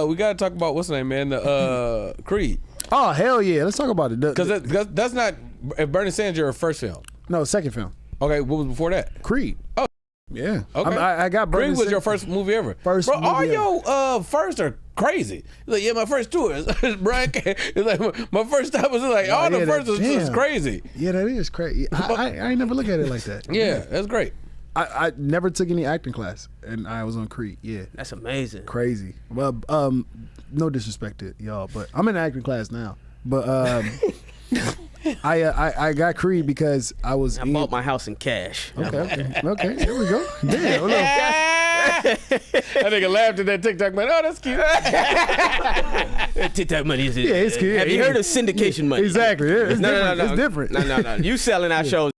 we got to talk about what's the name, man? The Creed. Oh hell yeah! Let's talk about it. Because that's not Bernie Sanders your first film. No, second film. Okay, what was before that? Creed. Oh, yeah. Okay. I got Bernie. Creed was your first movie ever. First bro. movie All ever. your first are crazy. Like, yeah, my first two is Brian. It's like my first time was like all the first is crazy. Yeah, that is crazy. I ain't never look at it like that. Yeah, that's great. I never took any acting class, and I was on Creed. Yeah, that's amazing. Crazy. Well, no disrespect to y'all, but I'm in acting class now. But I got Creed because I bought my house in cash. Okay. Here we go. Damn. That nigga laughed at that TikTok man. Oh, that's cute. TikTok money is it? Yeah, it's cute. Have you heard of syndication money? Exactly. Yeah, it's different. No. It's different. No. You selling our shows.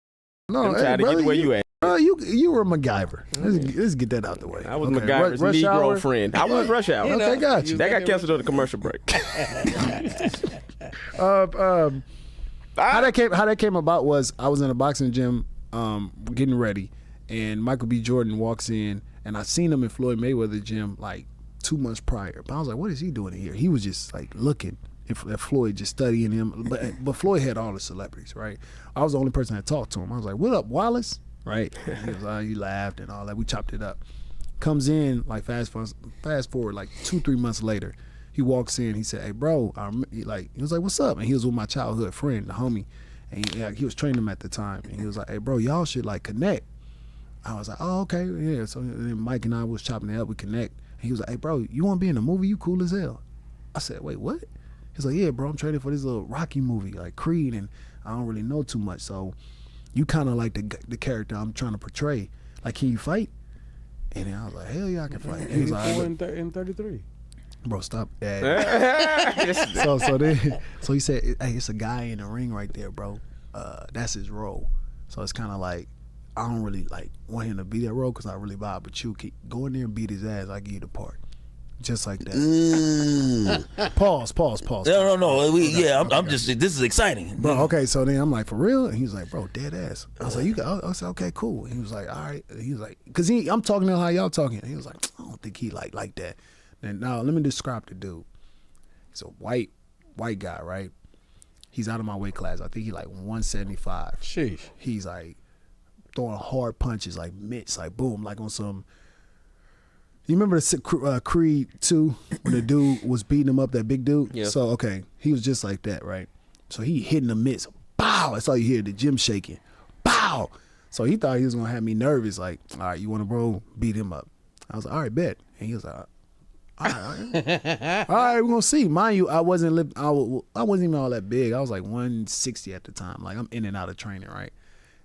No, I'm trying to get to where you at. You were MacGyver. Let's get that out the way. I was MacGyver's Negro friend. I was Rush Hour. Okay, got you. That got canceled on the commercial break. How that came about was I was in a boxing gym getting ready, and Michael B. Jordan walks in, and I seen him in Floyd Mayweather gym like 2 months prior. But I was like, what is he doing here? He was just like looking at Floyd, just studying him. But Floyd had all the celebrities, right? I was the only person that talked to him. I was like, what up, Wallace? Right? He was like, he laughed and all that. We chopped it up. Comes in, like fast forward like 2-3 months later. He walks in. He said, "Hey, bro," he was like, "What's up?" And he was with my childhood friend, the homie, and he was training him at the time. And he was like, "Hey, bro, y'all should like connect." I was like, "Oh, okay, yeah." So then Mike and I was chopping it up. We connect. And he was like, "Hey, bro, you want to be in a movie? You cool as hell." I said, "Wait, what?" He's like, "Yeah, bro, I'm training for this little Rocky movie, like Creed, and I don't really know too much. So you kind of like the character I'm trying to portray. Like, can you fight?" And then I was like, "Hell yeah, I can fight." He was like, in 33. Bro, stop. So he said, "Hey, it's a guy in the ring right there, bro. That's his role." So it's kind of like I don't really like want him to be that role because I really vibe. But you keep go in there and beat his ass. I give you the part, just like that. Pause. No. I'm just. This is exciting, bro. Okay, so then I'm like, for real? And he was like, bro, dead ass. I was like, you got? I said, okay, cool. He was like, all right. He was like, cause I'm talking to how y'all talking. And he was like, I don't think he like that. And now let me describe the dude. He's a white guy, right? He's out of my weight class. I think he like 175. Sheesh. He's like throwing hard punches, like mitts, like boom, like on some. You remember the Creed 2 when the dude was beating him up, that big dude? Yeah. So okay, he was just like that, right? So he hitting the mitts, bow. That's all you hear, the gym shaking, bow. So he thought he was gonna have me nervous, like, all right, you want to bro beat him up? I was like, all right, bet. And he was like, all right, we're gonna see. Mind you, I wasn't even all that big. I was like 160 at the time. Like I'm in and out of training, right?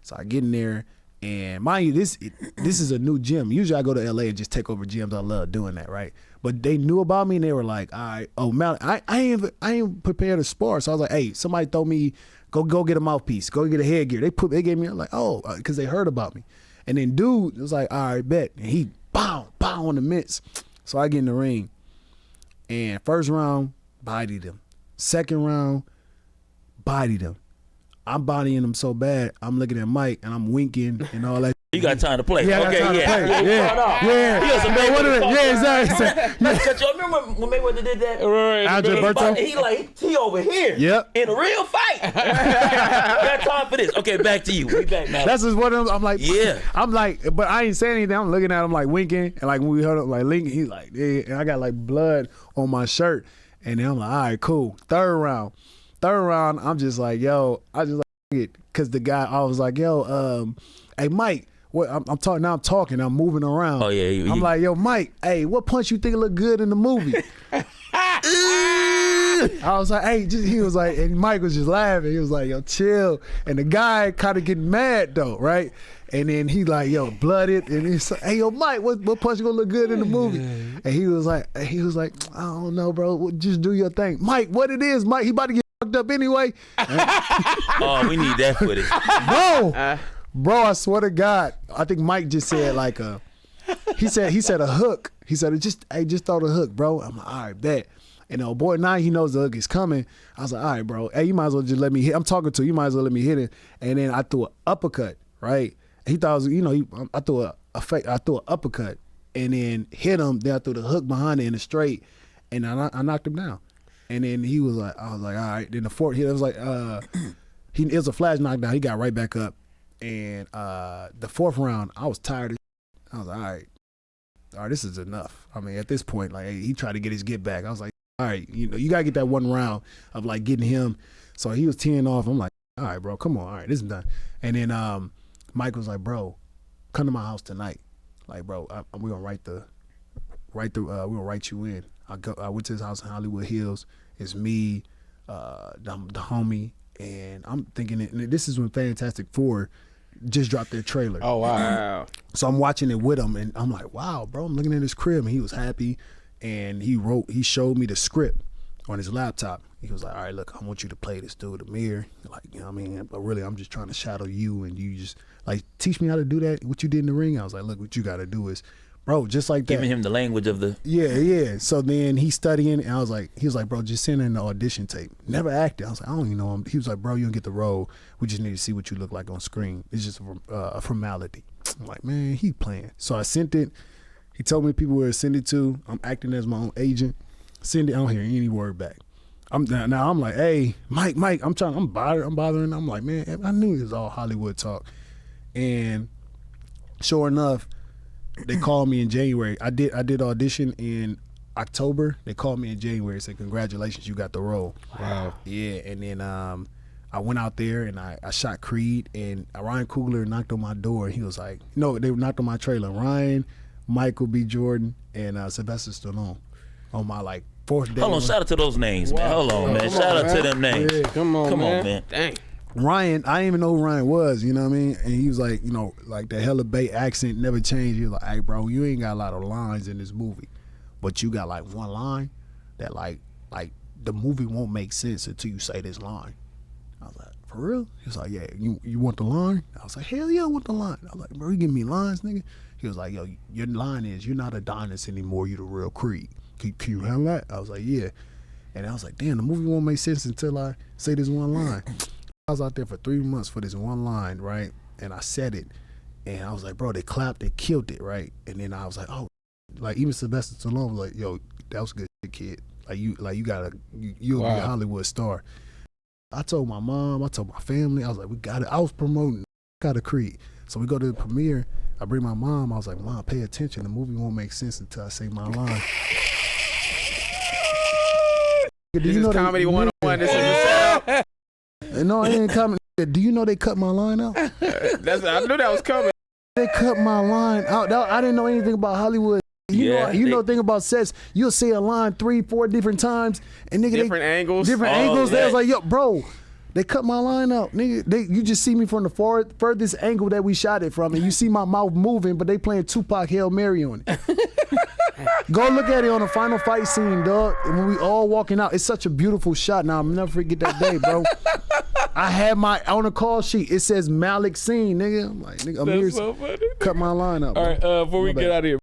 So I get in there, and mind you, this is a new gym. Usually I go to LA and just take over gyms. I love doing that, right? But they knew about me and they were like, all right, oh Malik, I ain't prepared to spar. So I was like, hey, somebody told me go get a mouthpiece, go get a headgear. They gave me like, oh, because they heard about me. And then dude was like, all right, bet. And he bow on the mitts. So I get in the ring, and first round, bodied him. Second round, bodied him. I'm bodying him so bad, I'm looking at Mike, and I'm winking and all that. You got time to play. Yeah, okay, Yeah, exactly. You remember when Mayweather did that? Right. He over here. Yep. In a real fight. Got time for this. Okay, back to you. We back now. That's just one of them. I'm like, yeah. I'm like, but I ain't saying anything. I'm looking at him like winking, and like when we heard him like linking, he's like, yeah, and I got like blood on my shirt, and then I'm like, all right, cool. Third round, I'm just like, yo, I just like it because the guy, I was like, yo, hey Mike. What I'm talking now? I'm talking. I'm moving around. Oh yeah. I'm like, yo, Mike. Hey, what punch you think look good in the movie? I was like, hey. He was like, and Mike was just laughing. He was like, yo, chill. And the guy kind of getting mad though, right? And then he like, yo, blooded. And he's like, hey, yo, Mike, what punch gonna look good in the movie? And he was like, I don't know, bro. Just do your thing, Mike. What it is, Mike? He about to get fucked up anyway. Oh, we need that footage, bro. Bro, I swear to God, I think Mike just said like he said a hook. He said, just throw the hook, bro. I'm like, all right, bet. And boy, now he knows the hook is coming. I was like, all right, bro. Hey, you might as well just let me hit. I'm talking to you. You might as well let me hit it. And then I threw an uppercut, right? He thought it was, I threw an uppercut and then hit him. Then I threw the hook behind it in the straight. and I knocked him down. And then I was like, all right. Then the fourth hit, it was like, it was a flash knockdown. He got right back up. And the fourth round, I was tired. I was like, all right, this is enough. I mean, at this point, like, he tried to get his get back. I was like, all right, you got to get that one round of, like, getting him. So he was teeing off. I'm like, all right, bro, come on. All right, this is done. And then Mike was like, bro, come to my house tonight. Like, bro, we're going to we're going to write you in. I went to his house in Hollywood Hills. It's me, the homie, and I'm thinking and this is when Fantastic Four just dropped their trailer. Oh, wow. So I'm watching it with him, and I'm like, wow, bro, I'm looking at his crib, and he was happy, and he showed me the script on his laptop. He was like, all right, look, I want you to play this dude, Amir. Like, you know what I mean? But really, I'm just trying to shadow you, and you just, like, teach me how to do that, what you did in the ring. I was like, look, what you got to do is, bro, just like that. Giving him the language of the... Yeah. So then he's studying, and he was like, bro, just send in the audition tape. Never acted. I was like, I don't even know him. He was like, bro, you don't get the role. We just need to see what you look like on screen. It's just a formality. I'm like, man, he playing. So I sent it. He told me people where to send it to. I'm acting as my own agent. Send it. I don't hear any word back. I'm like, hey, Mike, I'm bothering. I'm like, man, I knew it was all Hollywood talk. And sure enough, they called me in January. I did audition in October. They called me in January and said, congratulations, you got the role. Wow. Yeah, and then I went out there and I shot Creed, and Ryan Coogler knocked on my door. He was like, no, they knocked on my trailer. Ryan, Michael B. Jordan, and Sylvester Stallone on my, like, fourth day. Hold on, shout out to those names, man. Hold on, man. Shout out to them names. Yeah. Come on, man. Dang. Ryan, I didn't even know who Ryan was, you know what I mean? And he was like, you know, like the hella Bay accent never changed. He was like, hey, bro, you ain't got a lot of lines in this movie, but you got like one line that like the movie won't make sense until you say this line. I was like, for real? He was like, yeah, you want the line? I was like, hell yeah, I want the line. I was like, bro, you give me lines, nigga? He was like, yo, your line is, you're not Adonis anymore, you the real Creed. Can you handle that? I was like, yeah. And I was like, damn, the movie won't make sense until I say this one line. I was out there for 3 months for this one line, right? And I said it, and I was like, bro, they clapped, they killed it, right? And then I was like, oh, like even Sylvester Stallone was like, yo, that was good shit, kid. You'll be a Hollywood star. I told my mom, I told my family, I was like, we got it. I was promoting, got a Creed. So we go to the premiere. I bring my mom. I was like, Mom, pay attention. The movie won't make sense until I say my line. This is comedy 101. This is a setup. No, it ain't coming. Do you know they cut my line out? I knew that was coming. They cut my line out. I didn't know anything about Hollywood. You know thing about sets. You'll say a line 3-4 different times, and nigga, different angles. Different angles. They was like, yo, bro, they cut my line out, nigga. You just see me from the furthest angle that we shot it from, and you see my mouth moving, but they playing Tupac Hail Mary on it. Go look at it on the final fight scene, dog. When we all walking out, it's such a beautiful shot. Now I'll never forget that day, bro. I had on the call sheet, it says Malik scene, nigga. I'm like, nigga, Amir, so funny. cut my line up. All right, before we get out of here.